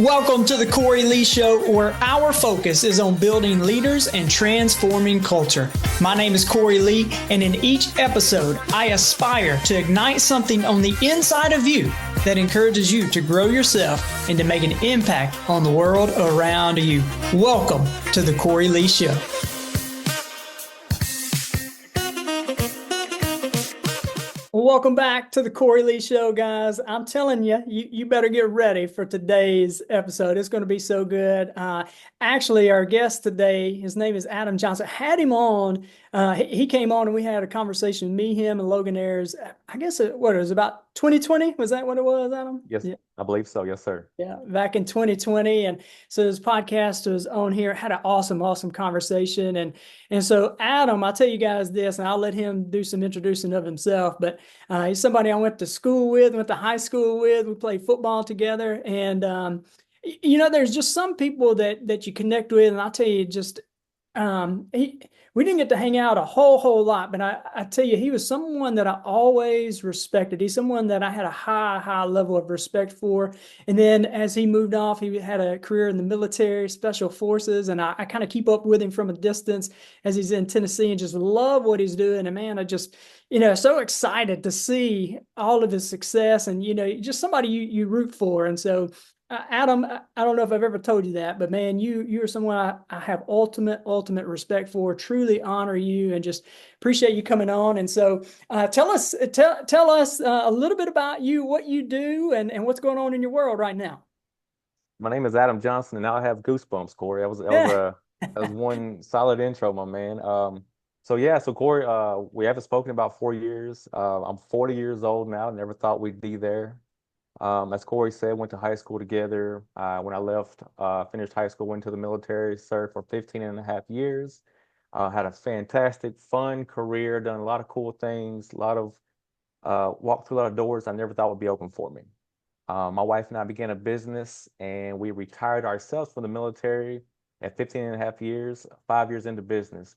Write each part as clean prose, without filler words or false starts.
Welcome to the Cory Lee Show, where our focus is on building leaders and transforming culture. My name is Cory Lee, and in each episode, I aspire to ignite something on the inside of you that encourages you to grow yourself and to make an impact on the world around you. Welcome to the Cory Lee Show. Welcome back to the Cory Lee Show, guys. I'm telling you, you better get ready for today's episode. It's going to be so good. Actually, our guest today, his name is Adam Johnson. Had him on. He came on and we had a conversation, me, him, and Logan Ayers. I guess it was about 2020. Was that what it was, Adam? Yes, yeah. I believe so. Yes, sir. Yeah, back in 2020. And so his podcast was on here, had an awesome conversation. And so Adam, I'll tell you guys this, and I'll let him do some introducing of himself, but he's somebody I went to school with, went to high school with. We played football together. And, there's just some people that you connect with. And I'll tell you just, we didn't get to hang out a whole lot, but I tell you, he was someone that I always respected. He's someone that I had a high level of respect for. And then as he moved off, he had a career in the military, special forces, and I kind of keep up with him from a distance as he's in Tennessee and just love what he's doing. And man, I just, so excited to see all of his success and, just somebody you root for. And so Adam, I don't know if I've ever told you that, but man, you're someone I have ultimate respect for, truly honor you, and just appreciate you coming on. And so tell us a little bit about you, what you do, and what's going on in your world right now. My name is Adam Johnson, and now I have goosebumps, Cory. That was one solid intro, my man. So Cory, we haven't spoken about 4 years. I'm 40 years old now. Never thought we'd be there. As Cory said, went to high school together. When I left, finished high school, went to the military, served for 15 and a half years. Had a fantastic, fun career, done a lot of cool things, walked through a lot of doors I never thought would be open for me. My wife and I began a business, and we retired ourselves from the military at 15 and a half years, 5 years into business.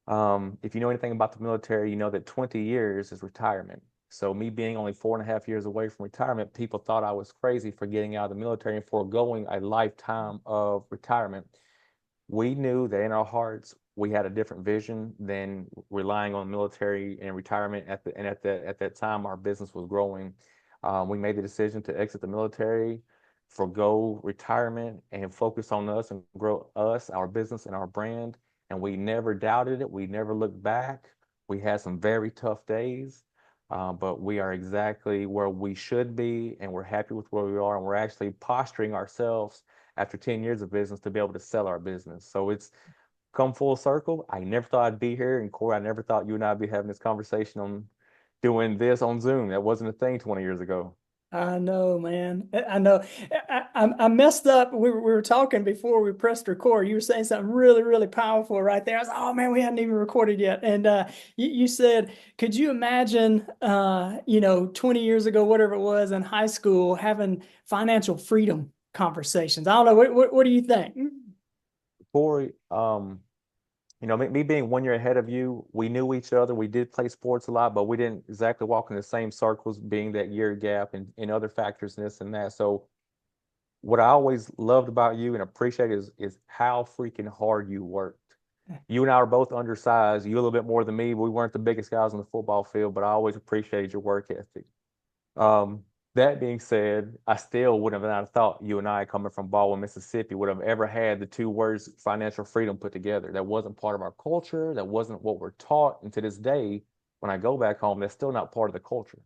If you know anything about the military, you know that 20 years is retirement. So me being only 4.5 years away from retirement, people thought I was crazy for getting out of the military and foregoing a lifetime of retirement. We knew that in our hearts, we had a different vision than relying on military and retirement. At that time, our business was growing. We made the decision to exit the military, forego retirement, and focus on us and grow us, our business, and our brand. And we never doubted it. We never looked back. We had some very tough days. But we are exactly where we should be, and we're happy with where we are, and we're actually posturing ourselves after 10 years of business to be able to sell our business. So it's come full circle. I never thought I'd be here, and Cory, I never thought you and I'd be having this conversation on doing this on Zoom. That wasn't a thing 20 years ago. I know, man. I know. I messed up. We were talking before we pressed record. You were saying something really powerful right there. I was like, oh man, we hadn't even recorded yet. And you said, could you imagine, 20 years ago, whatever it was, in high school, having financial freedom conversations? I don't know. What do you think? Cory, me being 1 year ahead of you, we knew each other. We did play sports a lot, but we didn't exactly walk in the same circles, being that year gap and other factors and this and that. So what I always loved about you and appreciate is how freaking hard you worked. You and I are both undersized. You a little bit more than me. We weren't the biggest guys on the football field, but I always appreciated your work ethic. That being said, I still wouldn't have thought you and I, coming from Baldwin, Mississippi, would have ever had the two words financial freedom put together. That wasn't part of our culture. That wasn't what we're taught. And to this day, when I go back home, that's still not part of the culture.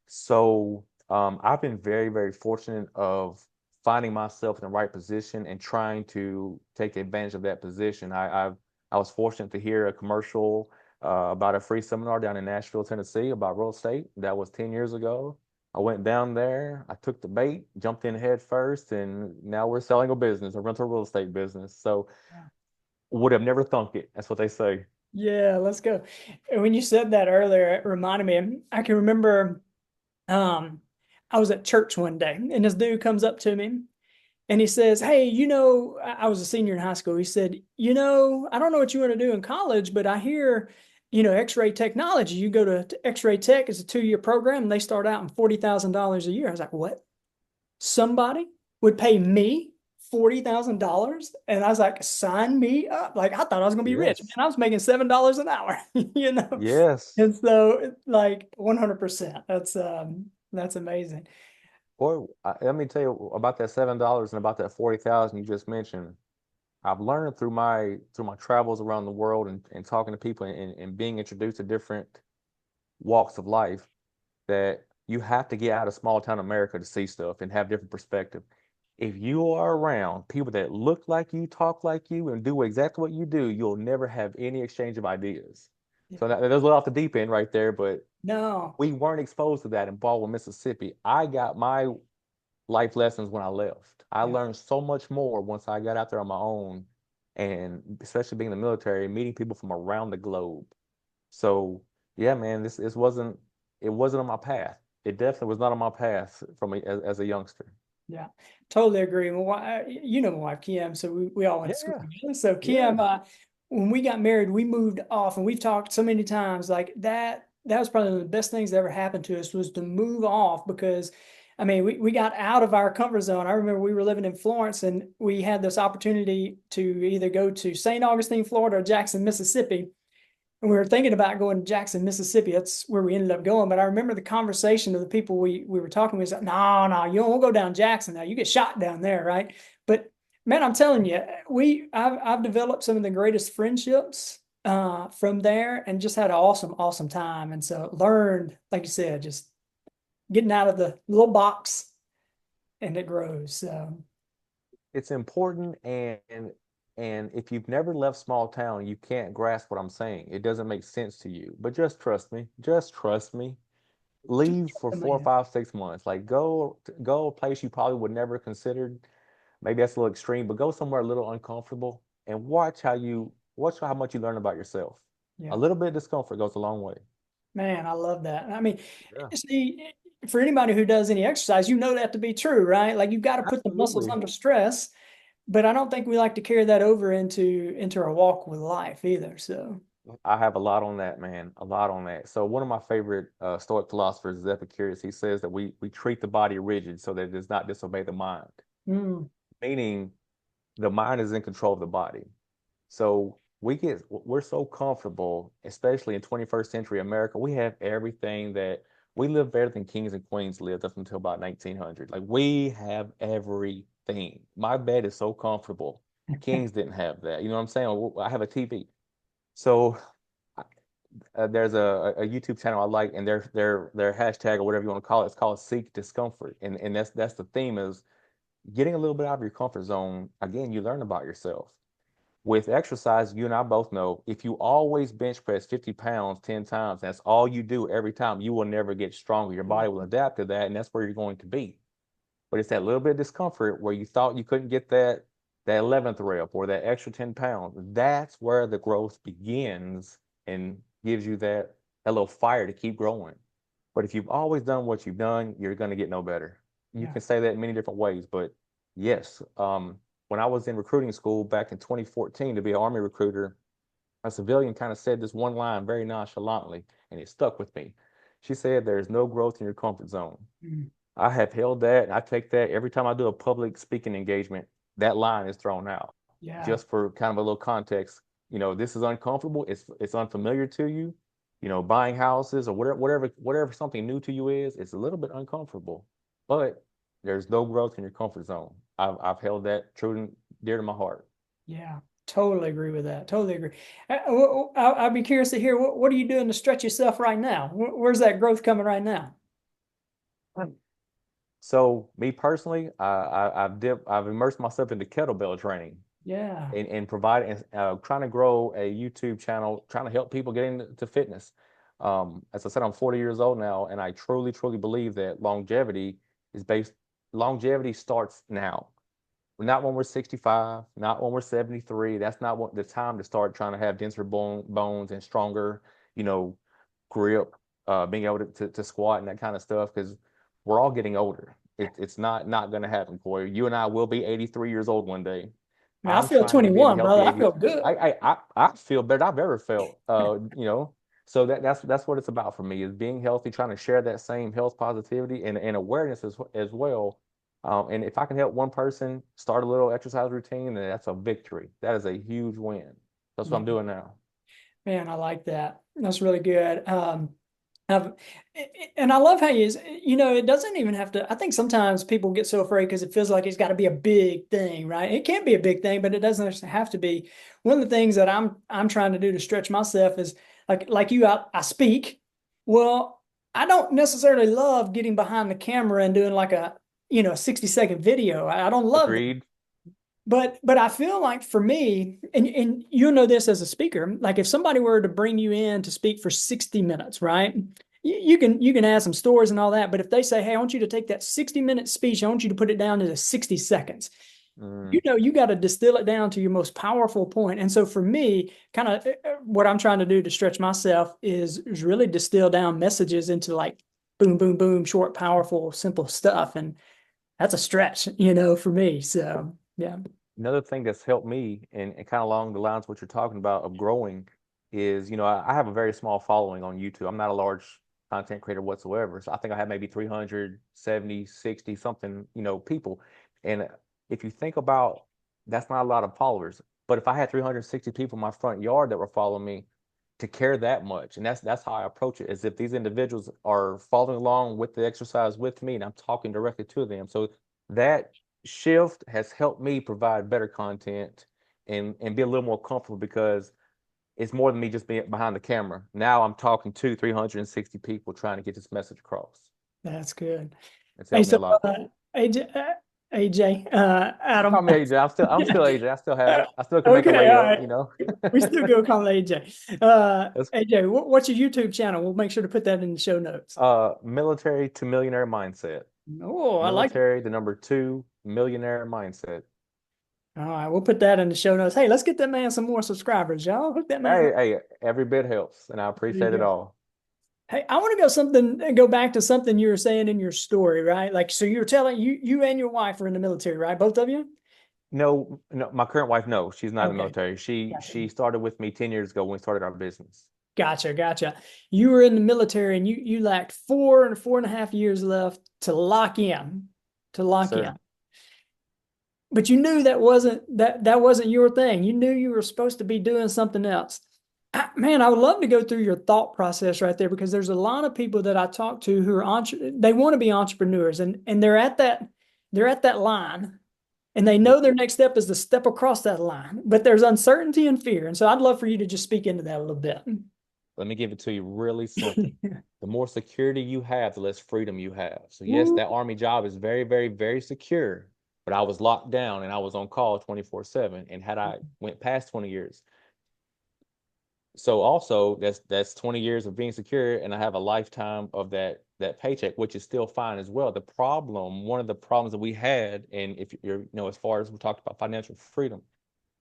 So I've been very fortunate of finding myself in the right position and trying to take advantage of that position. I was fortunate to hear a commercial about a free seminar down in Nashville, Tennessee about real estate. That was 10 years ago. I went down there, I took the bait, jumped in head first, and now we're selling a business, a rental real estate business. So would have never thunk it. That's what they say. Yeah, let's go. And when you said that earlier, it reminded me, I can remember I was at church one day and this dude comes up to me and he says, hey, I was a senior in high school. He said, I don't know what you want to do in college, but I hear X-ray technology. You go to X-ray Tech, it's a 2-year program, and they start out in $40,000 a year. I was like, what? Somebody would pay me $40,000. And I was like, sign me up. Like, I thought I was going to be rich. Yes. Man, I was making $7 an hour, you know? Yes. And so like 100%, that's amazing. Boy, let me tell you about that $7 and about that 40,000 you just mentioned. I've learned through my travels around the world and talking to people and being introduced to different walks of life that you have to get out of small town America to see stuff and have different perspective. If you are around people that look like you, talk like you, and do exactly what you do, you'll never have any exchange of ideas. Yeah. So that, there's a little off the deep end right there, but No. we weren't exposed to that in Baldwin, Mississippi. I got my life lessons when I left. I Yeah. learned so much more once I got out there on my own, and especially being in the military, meeting people from around the globe. So yeah, man, this wasn't it wasn't on my path. It definitely was not on my path as a youngster. Yeah, totally agree. My wife, you know my wife Kim, so we all went to school Yeah, together. So yeah. Kim, when we got married, we moved off, and we've talked so many times like that. That was probably one of the best things that ever happened to us was to move off because, I mean, we got out of our comfort zone. I remember we were living in Florence, and we had this opportunity to either go to St. Augustine, Florida, or Jackson, Mississippi. And we were thinking about going to Jackson, Mississippi. That's where we ended up going. But I remember the conversation of the people we were talking with. Like, no, no, you don't go down Jackson now. You get shot down there, right? But man, I'm telling you, I've developed some of the greatest friendships from there, and just had an awesome, awesome time. And so learned, like you said, just getting out of the little box, and it grows. So It's important, and if you've never left small town, you can't grasp what I'm saying. It doesn't make sense to you. But just trust me. Just trust me. just Leave for the 4, 5, 6 months. Like go a place you probably would never considered. Maybe that's a little extreme, but go somewhere a little uncomfortable and watch how much you learn about yourself. A yeah. little bit of discomfort goes a long way. Man, I love that. I mean, Yeah, see, for anybody who does any exercise, you know that to be true, right? Like you've got to put the muscles absolutely. under stress, but I don't think we like to carry that over into our walk with life either. So, I have a lot on that, man. A lot on that. So one of my favorite Stoic philosophers is Epicurus. He says that we treat the body rigid so that it does not disobey the mind, mm, meaning the mind is in control of the body. So we're so comfortable, especially in 21st century America. We have everything that we live better than kings and queens lived up until about 1900. Like we have everything. My bed is so comfortable. Kings didn't have that. You know what I'm saying? I have a TV. So there's a YouTube channel I like, and their hashtag or whatever you want to call it, it's called Seek Discomfort, and that's the theme is getting a little bit out of your comfort zone. Again, you learn about yourself. With exercise, you and I both know if you always bench press 50 pounds 10 times, that's all you do every time, you will never get stronger. Your body will adapt to that, and that's where you're going to be. But it's that little bit of discomfort where you thought you couldn't get that 11th rep or that extra 10 pounds. That's where the growth begins and gives you that little fire to keep growing. But if you've always done what you've done, you're going to get no better. You yeah, can say that in many different ways, but yes, when I was in recruiting school back in 2014 to be an Army recruiter, a civilian kind of said this one line very nonchalantly, and it stuck with me. She said, "There's no growth in your comfort zone." mm, I have held that, and I take that every time I do a public speaking engagement. That line is thrown out yeah, just for kind of a little context. This is uncomfortable. It's unfamiliar to you. Buying houses or whatever something new to you is, it's a little bit uncomfortable, but there's no growth in your comfort zone. I've held that true and dear to my heart. yeah. Totally agree with that. Totally agree. I'd be curious to hear what are you doing to stretch yourself right now? Where's that growth coming right now? So me personally, I've immersed myself into kettlebell training Yeah, and providing trying to grow a YouTube channel, trying to help people get into fitness. As I said, I'm 40 years old now, and I truly, truly believe that longevity starts now. Not when we're 65, not when we're 73. That's not what the time to start trying to have denser bones and stronger, you know, grip, being able to squat and that kind of stuff, because we're all getting older. It's not going to happen, Corey. You and I will be 83 years old one day. man, I I'm feel trying to be as 21, brother. healthy I as feel good. I feel better than I've ever felt. So that's what it's about for me is being healthy, trying to share that same health positivity and awareness as well And if I can help one person start a little exercise routine, then that's a victory. That is a huge win. That's what I'm doing now. Man, I like that. That's really good. I've, and I love how it doesn't even have to. I think sometimes people get so afraid because it feels like it's got to be a big thing, right? It can be a big thing, but it doesn't have to be. One of the things that I'm trying to do to stretch myself is like you, I speak. Well, I don't necessarily love getting behind the camera and doing like a 60-second video. I don't love that. Agreed. But I feel like for me, and you know this as a speaker, like if somebody were to bring you in to speak for 60 minutes, right? You can add some stories and all that, but if they say, "Hey, I want you to take that 60-minute speech, I want you to put it down into 60 seconds." Mm. You got to distill it down to your most powerful point. And so for me, kind of what I'm trying to do to stretch myself is really distill down messages into like boom, boom, boom, short, powerful, simple stuff. And that's a stretch, for me. So yeah. Another thing that's helped me, and kind of along the lines of what you're talking about of growing, is, I have a very small following on YouTube. I'm not a large content creator whatsoever. So I think I have maybe 370, 60 something, people. And if you think about, that's not a lot of followers. But if I had 360 people in my front yard that were following me to care that much, and that's how I approach it, is if these individuals are following along with the exercise with me and I'm talking directly to them. So that shift has helped me provide better content and be a little more comfortable because it's more than me just being behind the camera. Now I'm talking to 360 people trying to get this message across. That's good. It's Hey, helped me so a lot. AJ, You call Adam. me AJ. I'm still AJ. I still have it. I still can make a Okay, all layup, right. We still go call him AJ. That's AJ, what's your YouTube channel? We'll make sure to put that in the show notes. military to millionaire mindset. Oh, I like it. Military, the number two, millionaire mindset. All right, we'll put that in the show notes. Hey, let's get that man some more subscribers, y'all. Hook that man Hey, up. hey, every bit helps, and I There you appreciate it go. all. Hey, I want to go back to something you were saying in your story, right? Like, so you were telling you and your wife are in the military, right? Both of you? No, no, my current wife, no, she's not in the Okay, military. She gotcha. she started with me 10 years ago when we started our business. Gotcha. You were in the military and you lacked 4 and 4.5 years left to lock in, to Yes, lock in. sir. But you knew that wasn't your thing. You knew you were supposed to be doing something else. Man, I would love to go through your thought process right there because there's a lot of people that I talk to who are they want to be entrepreneurs and they're at that line and they Yep. know their next step is to step across that line, but there's uncertainty and fear. And so I'd love for you to just speak into that a little bit. Let me give it to you really simple. The more security you have, the less freedom you have. So yes, Woo. that army job is very, very, very secure, but I was locked down and I was on call 24/7. And had I went past 20 years, so also that's 20 years of being secure, and I have a lifetime of that paycheck, which is still fine as well. One of the problems that we had, and if you're, as far as we talked about financial freedom,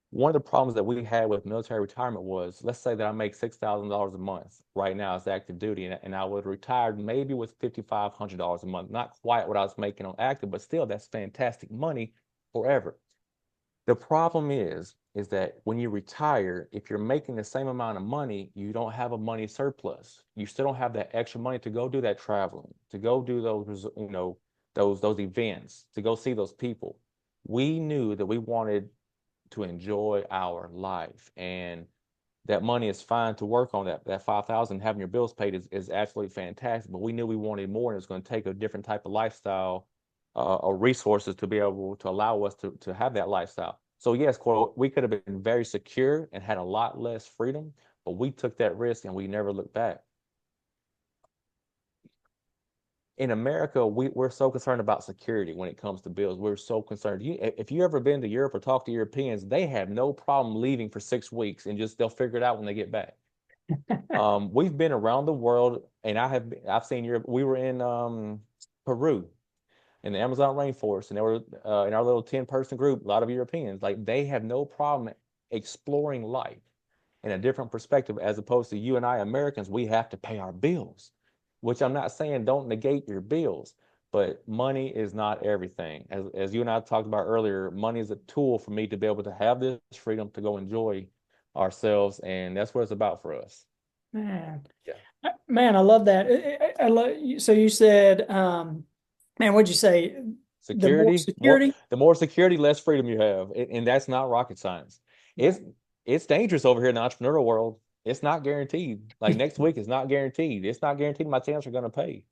one of the problems that we had with military retirement was, let's say that I make $6,000 a month right now as active duty, and I would retire maybe with $5,500 a month. Not quite what I was making on active, but still that's fantastic money forever. The problem is that when you retire, if you're making the same amount of money, you don't have a money surplus. You still don't have that extra money to go do that traveling, to go do those events, to go see those people. We knew that we wanted to enjoy our life, and that money is fine to work on. That 5,000, having your bills paid is absolutely fantastic, but we knew we wanted more, and it was going to take a different type of lifestyle or resources to be able to allow us to have that lifestyle. So yes, Coral, we could have been very secure and had a lot less freedom, but we took that risk and we never looked back. In America, we're so concerned about security when it comes to bills. We're so concerned. If you ever been to Europe or talked to Europeans, they have no problem leaving for 6 weeks and just they'll figure it out when they get back. We've been around the world, and I've seen Europe. We were in Peru in the Amazon rainforest, and they were in our little 10-person group, a lot of Europeans. Like, they have no problem exploring life in a different perspective, as opposed to you and I Americans. We have to pay our bills, which I'm not saying don't negate your bills, but money is not everything. As you and I talked about earlier, money is a tool for me to be able to have this freedom to go enjoy ourselves, and that's what it's about for us. Man, Yeah. man, I love that. I love so you said, man, what'd you say? The more Security, security. the more security, less freedom you have. And that's not rocket science. It's it's dangerous over here in the entrepreneurial world. It's not guaranteed. Like next week is not guaranteed. It's not guaranteed my tenants are going to pay.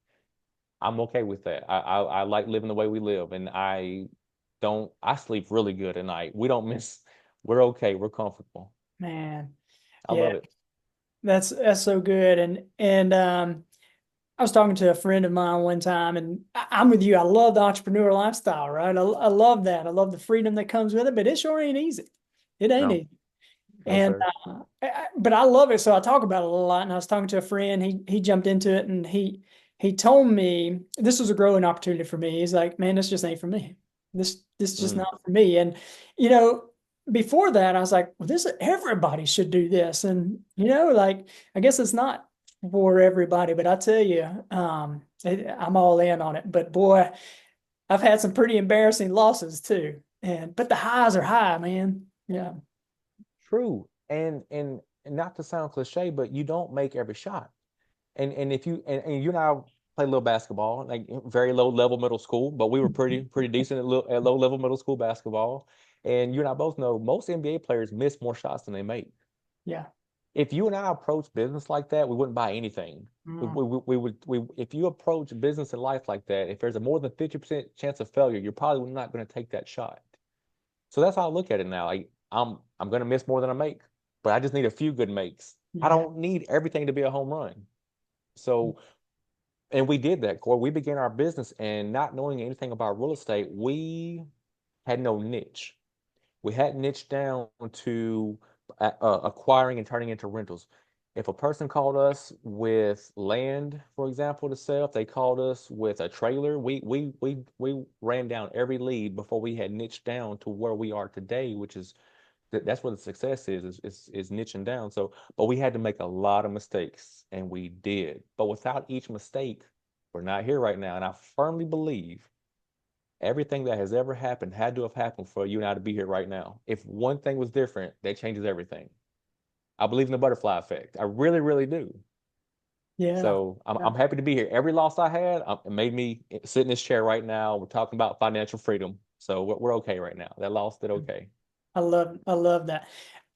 I'm okay with that. I like living the way we live, and I sleep really good at night. We don't miss. We're okay. We're comfortable. Man, I yeah, love it. that's so good. And I was talking to a friend of mine one time, and I'm with you. I love the entrepreneur lifestyle, right? I love that. I love the freedom that comes with it, but it sure ain't easy. It ain't No, easy. no, And sir. but I love it, so I talk about it a lot. And I was talking to a friend. He jumped into it, and he told me this was a growing opportunity for me. He's like, "Man, this just ain't for me. This just Mm, not for me." And you know, before that, I was like, "Well, this everybody should do this." And like I guess it's not for everybody, but I tell you, I'm all in on it. But boy, I've had some pretty embarrassing losses too. And but the highs are high, man. Yeah, true. And not to sound cliche, but you don't make every shot. And if you and you and I played a little basketball, like very low level middle school, but we were pretty decent at low level middle school basketball. And you and I both know most NBA players miss more shots than they make. yeah. If you and I approach business like that, we wouldn't buy anything. Mm, We would if you approach business and life like that, if there's a more than 50% chance of failure, you're probably not going to take that shot. So that's how I look at it now. Like I'm going to miss more than I make, but I just need a few good makes. I yeah. don't need everything to be a home run. So and we did that, Corey. We began our business and not knowing anything about real estate, we had no niche. We hadn't niched down to acquiring and turning into rentals. If a person called us with land, for example, to sell, if they called us with a trailer, we ran down every lead before we had niched down to where we are today, which is that's where the success is niching down. So, but we had to make a lot of mistakes, and we did. But without each mistake, we're not here right now. And I firmly believe everything that has ever happened had to have happened for you and I to be here right now. If one thing was different, that changes everything. I believe in the butterfly effect. I really, really do. Yeah. So Yeah. I'm happy to be here. Every loss I had, it made me sit in this chair right now. We're talking about financial freedom. So we're okay right now. That loss did okay. I love that.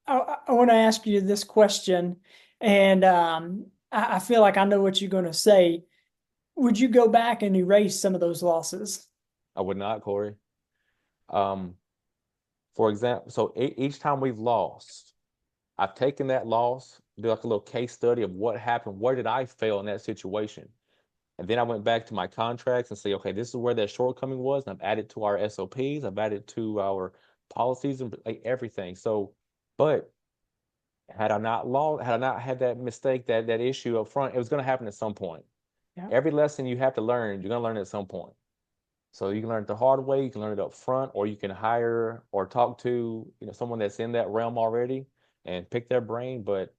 I want to ask you this question, and I feel like I know what you're going to say. Would you go back and erase some of those losses? I would not, Corey. Um, for example, so each time we've lost, I've taken that loss, do like a little case study of what happened. Where did I fail in that situation? And then I went back to my contracts and say, okay, this is where that shortcoming was. And I've added to our SOPs, I've added to our policies and like everything. So, but had I not had that mistake, that issue up front, it was going to happen at some point. Yeah. Every lesson you have to learn, you're going to learn it at some point. So you can learn it the hard way, you can learn it up front, or you can hire or talk to, someone that's in that realm already and pick their brain. But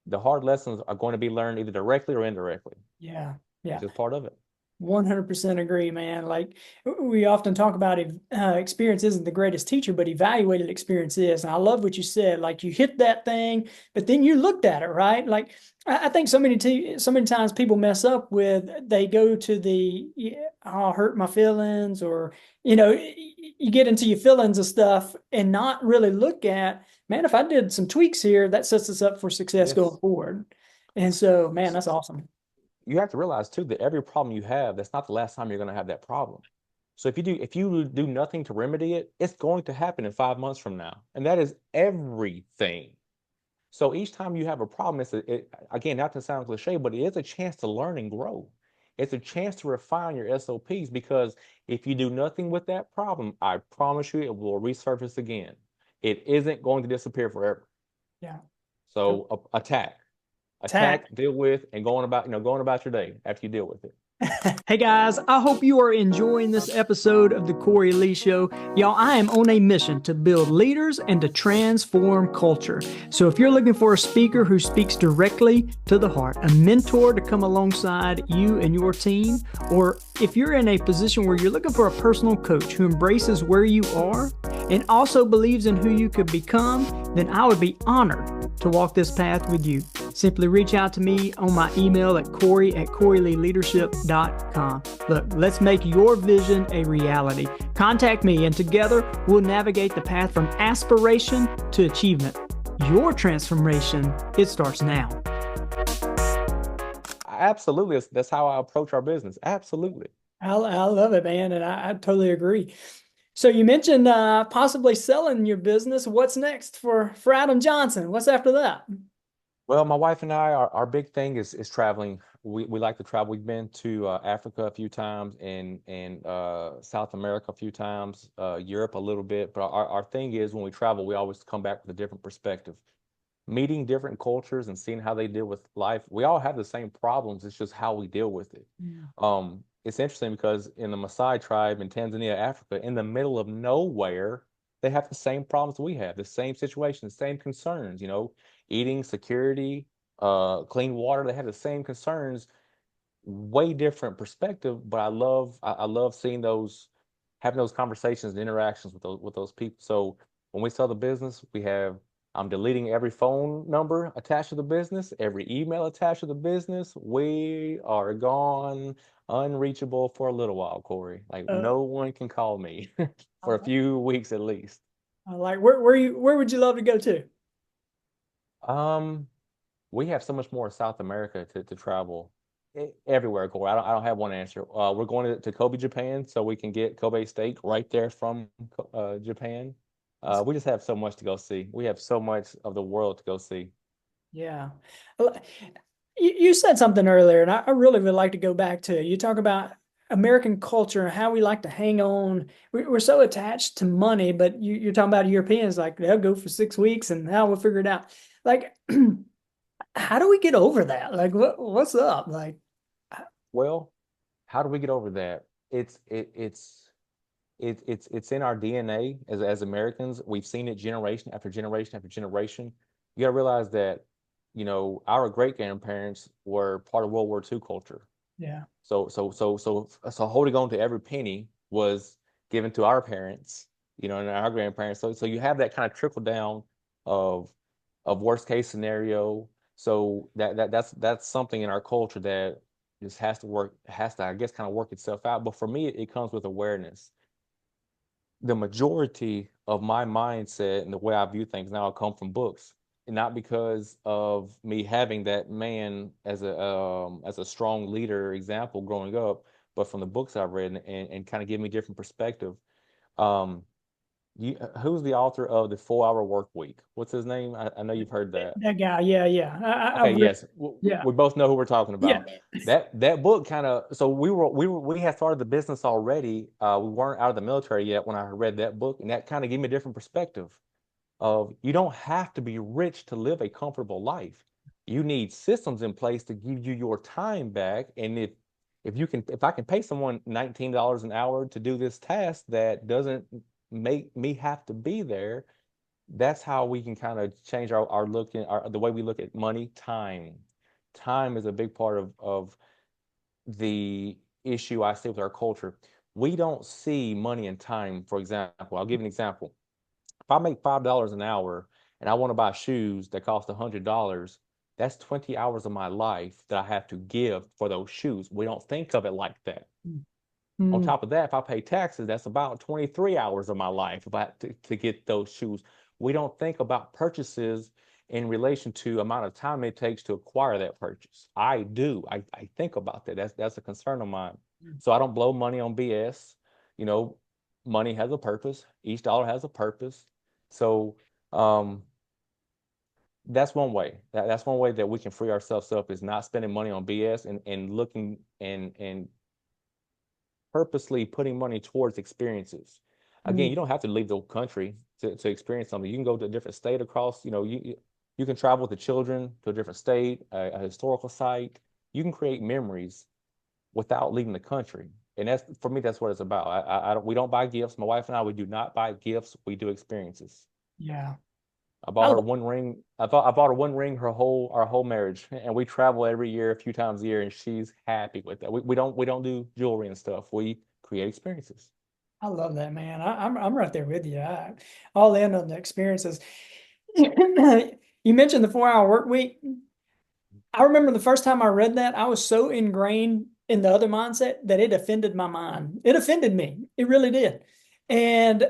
the hard lessons are going to be learned either directly or indirectly. Yeah. It's Yeah. just part of it. 100% agree, man. Like we often talk about experience isn't the greatest teacher, but evaluated experience is. And I love what you said. Like you hit that thing, but then you looked at it, right? Like I think so many times people mess up with they go to the yeah, I'll hurt my feelings, or you get into your feelings of stuff and not really look at, man, if I did some tweaks here, that sets us up for success going Yes. forward. And so, man, that's awesome. You have to realize too that every problem you have, that's not the last time you're going to have that problem. So if you do nothing to remedy it, it's going to happen in 5 months from now. And that is everything. So each time you have a problem, again, not to sound cliche, but it is a chance to learn and grow. It's a chance to refine your SOPs because if you do nothing with that problem, I promise you it will resurface again. It isn't going to disappear forever. Yeah. So Tack. attack, deal with, and going about your day after you deal with it. Hey guys, I hope you are enjoying this episode of the Cory Lee Show. Y'all, I am on a mission to build leaders and to transform culture. So if you're looking for a speaker who speaks directly to the heart, a mentor to come alongside you and your team, or if you're in a position where you're looking for a personal coach who embraces where you are and also believes in who you could become, then I would be honored to walk this path with you. Simply reach out to me on my email at Cory@CoryLeeLeadership.com. Look, let's make your vision a reality. Contact me, and together we'll navigate the path from aspiration to achievement. Your transformation, it starts now. Absolutely. That's how I approach our business. Absolutely. I love it, man, and I totally agree. So you mentioned possibly selling your business. What's next for Adam Johnson? What's after that? Well, my wife and I, our big thing is traveling. We like to travel. We've been to Africa a few times and South America a few times, Europe a little bit. But our thing is when we travel, we always come back with a different perspective. Meeting different cultures and seeing how they deal with life. We all have the same problems. It's just how we deal with it. Yeah. It's interesting because in the Maasai tribe in Tanzania, Africa, in the middle of nowhere, they have the same problems we have, the same situation, the same concerns, eating, security, clean water. They have the same concerns, way different perspective, but I love seeing those, having those conversations and interactions with those people. So when we sell the business, I'm deleting every phone number attached to the business, every email attached to the business. We are gone, unreachable for a little while, Cory. Like Uh, no one can call me for a few weeks at least. I like where would you love to go to? Um, we have so much more South America to travel everywhere, Corey. I don't have one answer. We're going to Kobe, Japan, so we can get Kobe steak right there from Japan. We just have so much to go see. We have so much of the world to go see. Yeah. You said something earlier, and I really would like to go back to it. You talk about American culture and how we like to hang on. We're so attached to money, but you're talking about Europeans, like they'll go for 6 weeks and now we'll figure it out. Like, how do we get over that? Like, what's up? Like, Well, how do we get over that? It's in our DNA as Americans. We've seen it generation after generation after generation. You got to realize that, our great grandparents were part of World War II culture. yeah, So holding on to every penny was given to our parents, and our grandparents. So you have that kind of trickle down of worst case scenario. So that's something in our culture that just has to, I guess, kind of work itself out. But for me, it comes with awareness. The majority of my mindset and the way I view things now come from books, and not because of me having that man as a strong leader example growing up, but from the books I've read and kind of give me different perspective. Um, who's the author of the 4 Hour Work Week? What's his name? I know you've heard that. that guy. Yeah, yeah. Okay, yes, Yeah, we both know who we're talking yeah. about. That book kind of, so we had started the business already. We weren't out of the military yet when I read that book, and that kind of gave me a different perspective of you don't have to be rich to live a comfortable life. You need systems in place to give you your time back. And if I can pay someone $19 an hour to do this task that doesn't make me have to be there, that's how we can kind of change our look in the way we look at money. Time is a big part of the issue I see with our culture. We don't see money and time. For example, I'll give you an example. If I make $5 an hour and I want to buy shoes that cost $100, that's 20 hours of my life that I have to give for those shoes. We don't think of it like that. On Mm, top of that, if I pay taxes, that's about 23 hours of my life if I to get those shoes. We don't think about purchases in relation to amount of time it takes to acquire that purchase. I do. I think about that. That's a concern of mine. So I don't blow money on BS. You know, money has a purpose. Each dollar has a purpose. So that's one way. That's one way that we can free ourselves up is not spending money on BS and looking and purposely putting money towards experiences. Again, mm. you don't have to leave the country to experience something. You can go to a different state across, you can travel with the children to a different state, a historical site. You can create memories without leaving the country. And that's for me, that's what it's about. We don't buy gifts. My wife and I, we do not buy gifts. We do experiences. Yeah. I bought I her love, one ring. I bought her one ring our whole marriage, and we travel every year, a few times a year, and she's happy with that. We don't do jewelry and stuff. We create experiences. I love that, man. I'm right there with you. All in on the experiences. You mentioned the 4 hour work week. I remember the first time I read that, I was so ingrained in the other mindset that it offended my mind. It offended me. It really did. And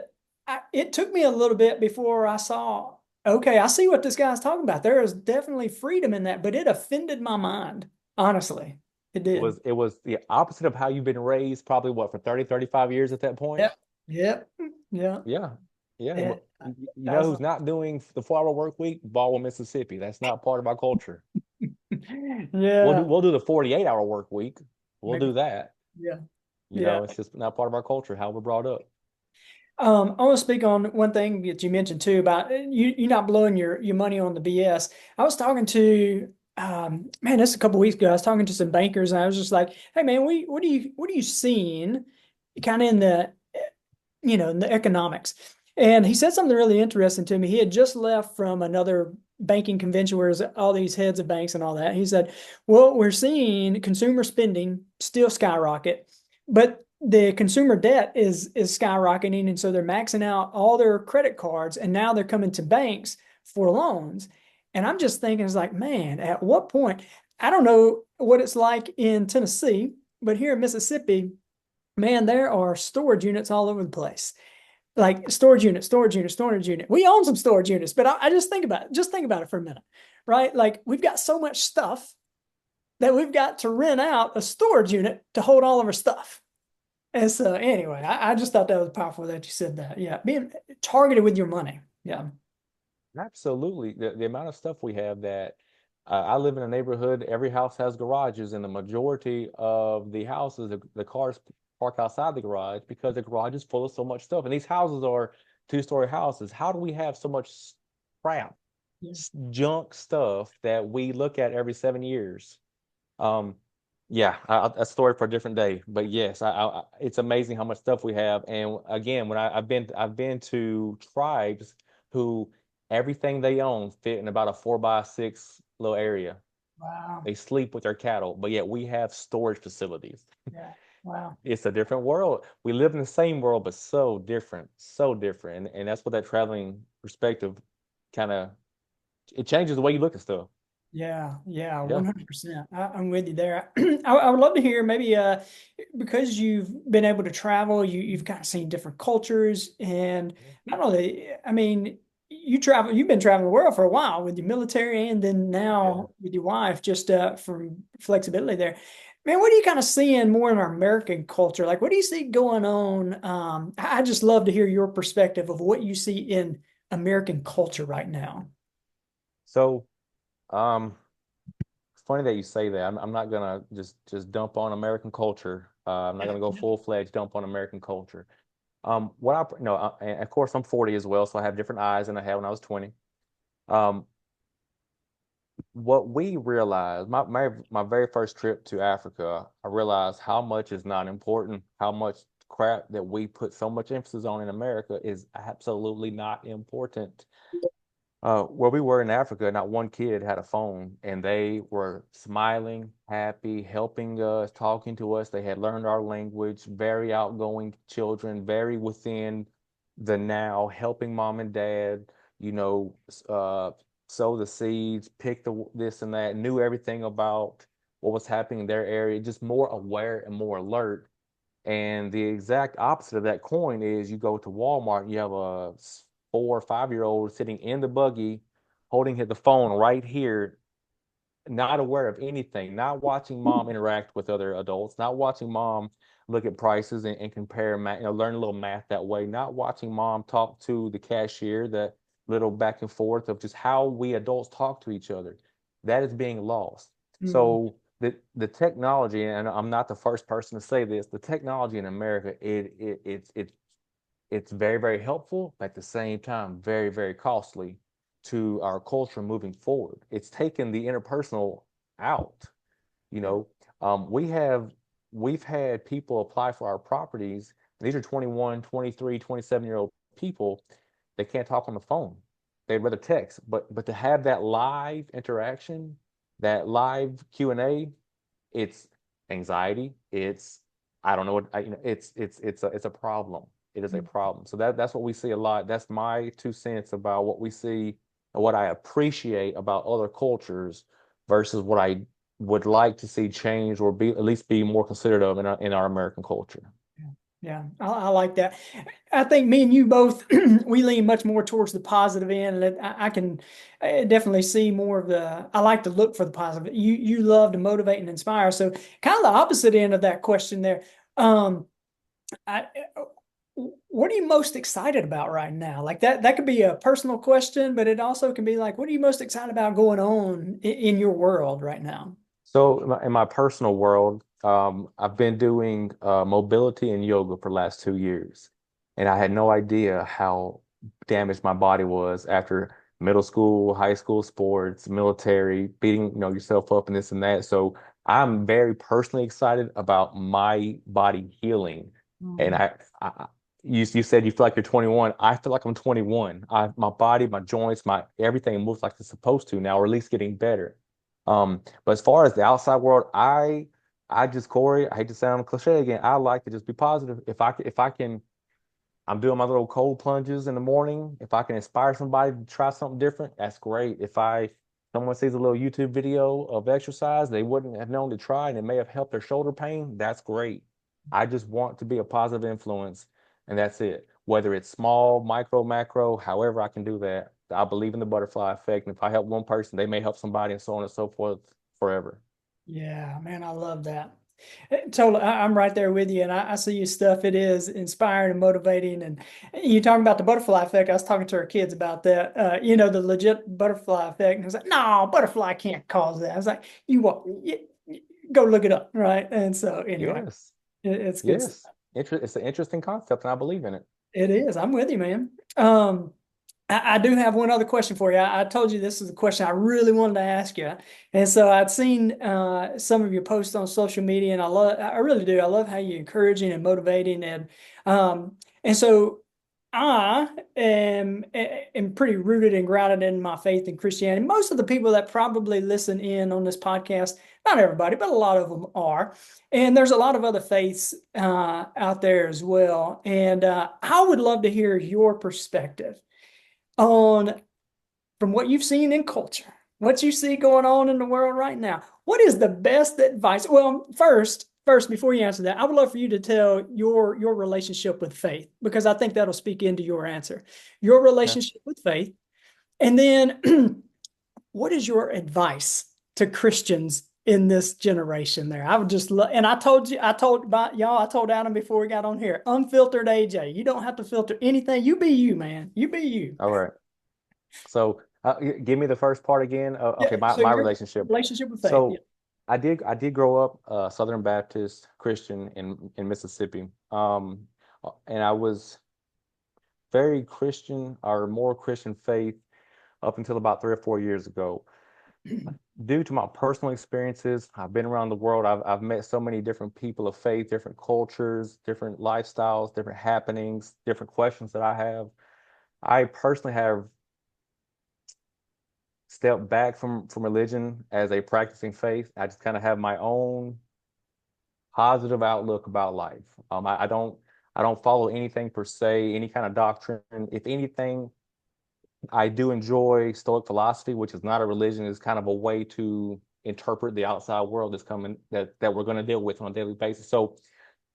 it took me a little bit before I saw, okay, I see what this guy's talking about. There is definitely freedom in that, but it offended my mind. Honestly, it did. It was the opposite of how you've been raised, probably what, for 30, 35 years at that point? Yep. Yep. Yeah. Yeah. Yeah. It, You know that's, who's not doing the 4-hour work week? Baldwin, Mississippi. That's not part of our culture. yeah. We'll do the 48-hour work week. We'll Maybe. do that. Yeah. You Yeah. know, it's just not part of our culture, how we're brought up. I want to speak on one thing that you mentioned too about you not blowing your money on the BS. I was talking to man, this a couple weeks ago. I was talking to some bankers, and I was just like, "Hey, man, what are you seeing, kind of in the in the economics?" And he said something really interesting to me. He had just left from another banking convention where there's all these heads of banks and all that. He said, "Well, we're seeing consumer spending still skyrocket, but the consumer debt is skyrocketing, and so they're maxing out all their credit cards, and now they're coming to banks for loans." And I'm just thinking, it's like, man, at what point? I don't know what it's like in Tennessee, but here in Mississippi, man, there are storage units all over the place. Like storage unit, storage unit, storage unit. We own some storage units, but I just think about it. Just think about it for a minute, right? Like we've got so much stuff that we've got to rent out a storage unit to hold all of our stuff. And so, anyway, I just thought that was powerful that you said that. Yeah, being targeted with your money. Yeah. Absolutely. The amount of stuff we have that I live in a neighborhood, every house has garages, and the majority of the houses, the cars park outside the garage because the garage is full of so much stuff. And these houses are two-story houses. How do we have so much crap, Yeah. junk stuff that we look at every 7 years? Um, yeah, a story for a different day. But yes, it's amazing how much stuff we have. And again, when I've been to tribes who everything they own fit in about a 4 by 6 little area. Wow. They sleep with their cattle, but yet we have storage facilities. Yeah. Wow. It's a different world. We live in the same world, but so different, so different. And that's what that traveling perspective kind of it changes the way you look at stuff. Yeah, yeah, Yeah. 100%. I'm with you there. I would love to hear maybe because you've been able to travel, you've kind of seen different cultures, and not only, I mean, you've been traveling the world for a while with your military, and then Yeah. now with your wife, just from flexibility there. Man, what are you kind of seeing more in our American culture? Like, what do you see going on? I just love to hear your perspective of what you see in American culture right now. So, um, it's funny that you say that. I'm not gonna just dump on American culture. I'm not gonna go full-fledged dump on American culture. What I no, and of course I'm 40 as well, so I have different eyes than I had when I was 20. Um, what we realized, my very first trip to Africa, I realized how much is not important, how much crap that we put so much emphasis on in America is absolutely not important. Where we were in Africa, not one kid had a phone, and they were smiling, happy, helping us, talking to us. They had learned our language, very outgoing children, very within the now, helping mom and dad, you know, sow the seeds, pick the this and that, knew everything about what was happening in their area, just more aware and more alert. And the exact opposite of that coin is you go to Walmart, you have a 4 or 5 year old sitting in the buggy, holding the phone right here, not aware of anything, not watching mom interact with other adults, not watching mom look at prices and compare, learn a little math that way, not watching mom talk to the cashier, that little back and forth of just how we adults talk to each other. That is being lost. Mm, So the technology, and I'm not the first person to say this, the technology in America, it's very, very helpful, but at the same time, very, very costly to our culture moving forward. It's taken the interpersonal out. You yeah. know, we've had people apply for our properties. These are 21, 23, 27-year-old people. They can't talk on the phone. They'd rather text. But to have that live interaction, that live Q&A, it's anxiety. It's I don't know what it's a problem. It is a Mm. problem. So that's what we see a lot. That's my 2 cents about what we see and what I appreciate about other cultures versus what I would like to see change or be at least be more considerate of in our American culture. Yeah, I like that. I think me and you both we lean much more towards the positive end, and I can definitely see more of the. I like to look for the positive. You love to motivate and inspire, so kind of the opposite end of that question there. Um, I, what are you most excited about right now? Like that could be a personal question, but it also can be like, what are you most excited about going on in your world right now? So in my personal world, I've been doing mobility and yoga for the last 2 years, and I had no idea how damaged my body was after middle school, high school sports, military, beating, yourself up and this and that. So I'm very personally excited about my body healing. And Mm. I you said you feel like you're 21. I feel like I'm 21. My body, my joints, my everything moves like it's supposed to now, or at least getting better. But as far as the outside world, I just Cory, I hate to sound cliche again. I like to just be positive. If I can, I'm doing my little cold plunges in the morning. If I can inspire somebody to try something different, that's great. If someone sees a little YouTube video of exercise they wouldn't have known to try and it may have helped their shoulder pain, that's great. I just want to be a positive influence, and that's it. Whether it's small, micro, macro, however I can do that. I believe in the butterfly effect. And if I help one person, they may help somebody and so on and so forth forever. Yeah, man, I love that. Totally, I'm right there with you, and I see your stuff. It is inspiring and motivating. And you talking about the butterfly effect. I was talking to our kids about that. The legit butterfly effect. And I was like, "No, butterfly can't cause that." I was like, "You what? Go look it up, right?" And so, anyway, Yes. it's good stuff. Yes. It's an interesting concept and I believe in it. It is. I'm with you, man. I do have one other question for you. I told you this is a question I really wanted to ask you, and so I'd seen some of your posts on social media, and I really do. I love how you're encouraging and motivating, and so I am pretty rooted and grounded in my faith in Christianity. Most of the people that probably listen in on this podcast, not everybody, but a lot of them are, and there's a lot of other faiths out there as well, and I would love to hear your perspective on from what you've seen in culture, what you see going on in the world right now. What is the best advice? Well, first, before you answer that, I would love for you to tell your relationship with faith because I think that'll speak into your answer. Your Yeah. relationship with faith, and then what is your advice to Christians in this generation there? I would just love, and I told Adam before we got on here, unfiltered AJ. You don't have to filter anything. You be you, man. You be you. All right. So give me the first part again. Okay, Yeah. So my your relationship. relationship with faith. Yeah. So I did grow up Southern Baptist Christian in Mississippi. And I was very Christian or more Christian faith up until about 3 or 4 years ago. Due to my personal experiences, I've been around the world. I've met so many different people of faith, different cultures, different lifestyles, different happenings, different questions that I have. I personally have stepped back from religion as a practicing faith. I just kind of have my own positive outlook about life. I don't follow anything per se, any kind of doctrine. If anything, I do enjoy Stoic philosophy, which is not a religion, it's kind of a way to interpret the outside world that's coming that we're going to deal with on a daily basis. So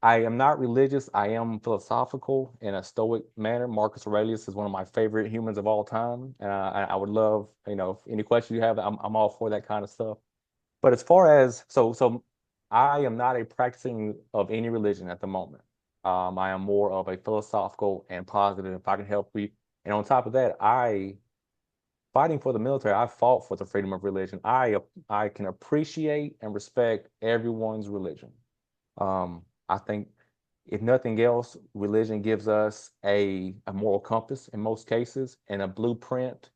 I am not religious. I am philosophical in a Stoic manner. Marcus Aurelius is one of my favorite humans of all time. I would love, any questions you have, I'm all for that kind of stuff. But as far as so I am not a practicing of any religion at the moment. I am more of a philosophical and positive. If I can help you, and on top of that, I fighting for the military. I fought for the freedom of religion. I can appreciate and respect everyone's religion. I think if nothing else, religion gives us a moral compass in most cases and a blueprint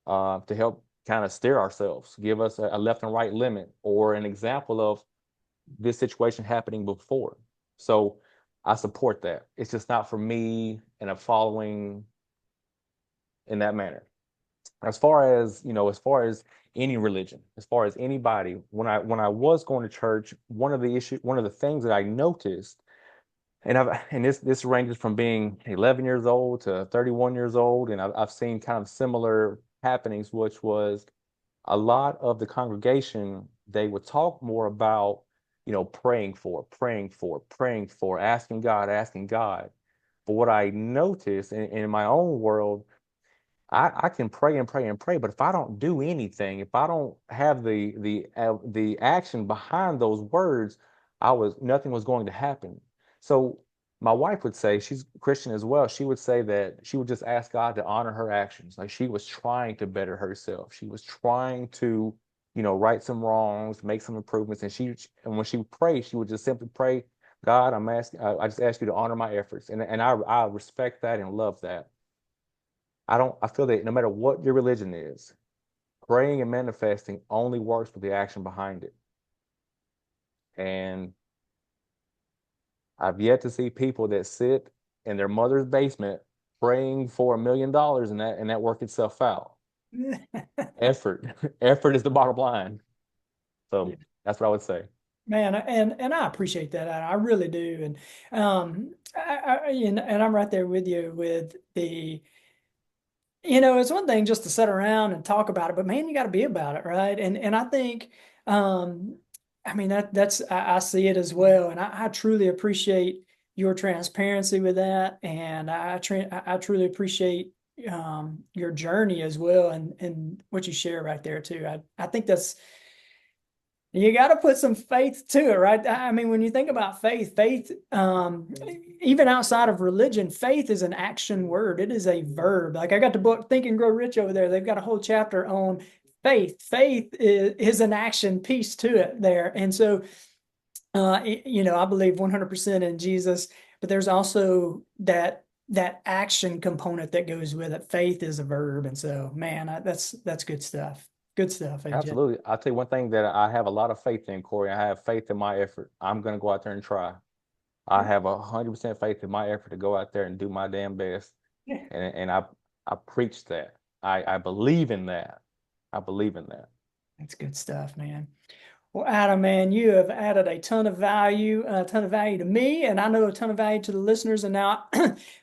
to help kind of steer ourselves, give us a left and right limit or an example of this situation happening before. So I support that. It's just not for me and a following in that manner. As far as any religion, as far as anybody, when I was going to church, one of the things that I noticed, and this ranges from being 11 years old to 31 years old, and I've seen kind of similar happenings, which was a lot of the congregation, they would talk more about, praying for, asking God, asking God. But what I noticed in my own world, I can pray and pray and pray, but if I don't do anything, if I don't have the action behind those words, I was nothing was going to happen. So my wife would say, she's Christian as well. She would say that she would just ask God to honor her actions. Like she was trying to better herself. She was trying to, right some wrongs, make some improvements. And when she would pray, she would just simply pray, God, I just ask you to honor my efforts. And I respect that and love that. I feel that no matter what your religion is, praying and manifesting only works with the action behind it. And I've yet to see people that sit in their mother's basement praying for $1 million and that work itself out. Effort. Effort is the bottom line. Yeah. So that's what I would say. Man, and I appreciate that. I really do. And and I'm right there with you with the, it's one thing just to sit around and talk about it, but man, you got to be about it, right? And I think, um, I mean that's I see it as well, and I truly appreciate your transparency with that, and I truly appreciate your journey as well, and what you share right there too. I think that's you got to put some faith to it, right? I mean, when you think about faith, even outside of religion, faith is an action word. It is a verb. Like I got the book Think and Grow Rich over there. They've got a whole chapter on faith. Faith is an action piece to it there. And so, I believe 100% in Jesus, but there's also that action component that goes with it. Faith is a verb. And so, man, that's good stuff. Good stuff, AJ. Absolutely. I'll tell you one thing that I have a lot of faith in, Corey. I have faith in my effort. I'm going to go out there and try. I have 100% faith in my effort to go out there and do my damn best. Yeah. And I preach that. I believe in that. I believe in that. That's good stuff, man. Well, Adam, man, you have added a ton of value to me, and I know a ton of value to the listeners. And now,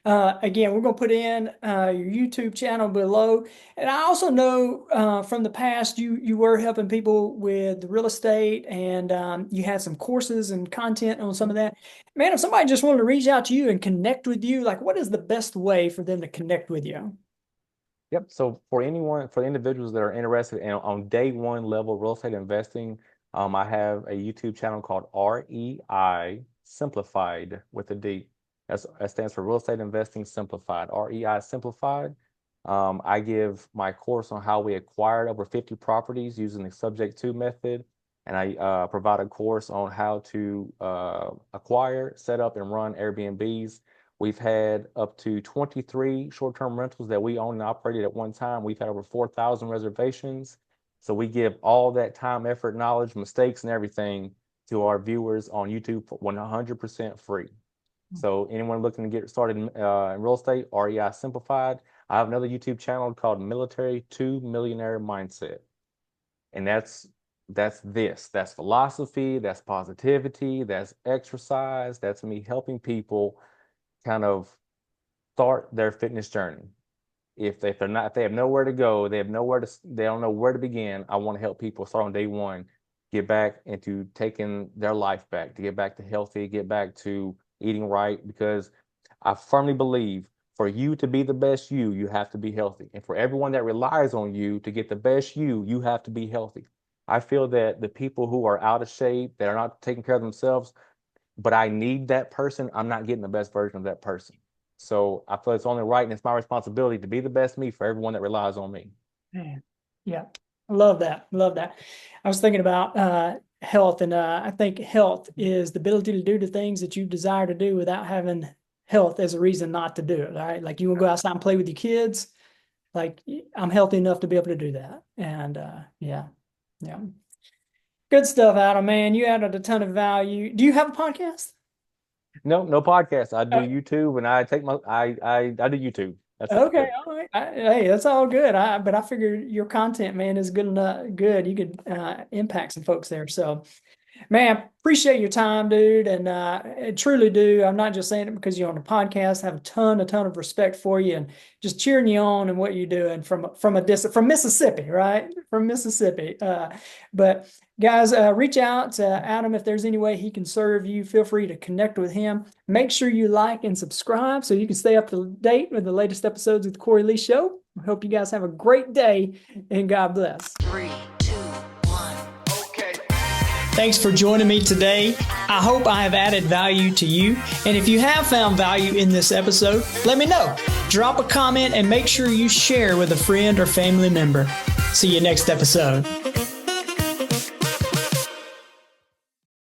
again, we're going to put in your YouTube channel below. And I also know from the past you were helping people with real estate, and you had some courses and content on some of that. Man, if somebody just wanted to reach out to you and connect with you, like what is the best way for them to connect with you? Yep. So for the individuals that are interested in on day one level real estate investing, I have a YouTube channel called REI Simplified with a D. That stands for Real Estate Investing Simplified. REI Simplified. I give my course on how we acquired over 50 properties using the subject to method, and I provide a course on how to acquire, set up, and run Airbnbs. We've had up to 23 short-term rentals that we owned and operated at one time. We've had over 4,000 reservations. So we give all that time, effort, knowledge, mistakes, and everything to our viewers on YouTube for 100% free. So anyone looking to get started in real estate, REI Simplified. I have another YouTube channel called Military to Millionaire Mindset. And that's philosophy, that's positivity, that's exercise, that's me helping people kind of start their fitness journey. If they have nowhere to go, they don't know where to begin. I want to help people start on day one, get back into taking their life back, to get back to healthy, get back to eating right, because I firmly believe for you to be the best you, you have to be healthy. And for everyone that relies on you to get the best you, you have to be healthy. I feel that the people who are out of shape, that are not taking care of themselves, but I need that person, I'm not getting the best version of that person. So I feel it's only right and it's my responsibility to be the best me for everyone that relies on me. Man, yeah, I love that. Love that. I was thinking about health, and I think health is the ability to do the things that you desire to do without having health as a reason not to do it. Right? Like you want to go outside and play with your kids. Like I'm healthy enough to be able to do that. And yeah, yeah, good stuff, Adam. Man, you added a ton of value. Do you have a podcast? No, no podcast. I do Uh, YouTube and I do YouTube. That's Okay, it. all right. Hey, that's all good. But I figured your content, man, is good enough. Good, you could impact some folks there. So, Man, appreciate your time, dude. And I truly do. I'm not just saying it because you're on the podcast. I have a ton of respect for you and just cheering you on and what you're doing from Mississippi, right? From Mississippi. But guys, reach out to Adam if there's any way he can serve you. Feel free to connect with him. Make sure you like and subscribe so you can stay up to date with the latest episodes of the Cory Lee Show. I hope you guys have a great day and God bless. 3, 2, 1. Okay. Thanks for joining me today. I hope I have added value to you. And if you have found value in this episode, let me know. Drop a comment and make sure you share with a friend or family member. See you next episode.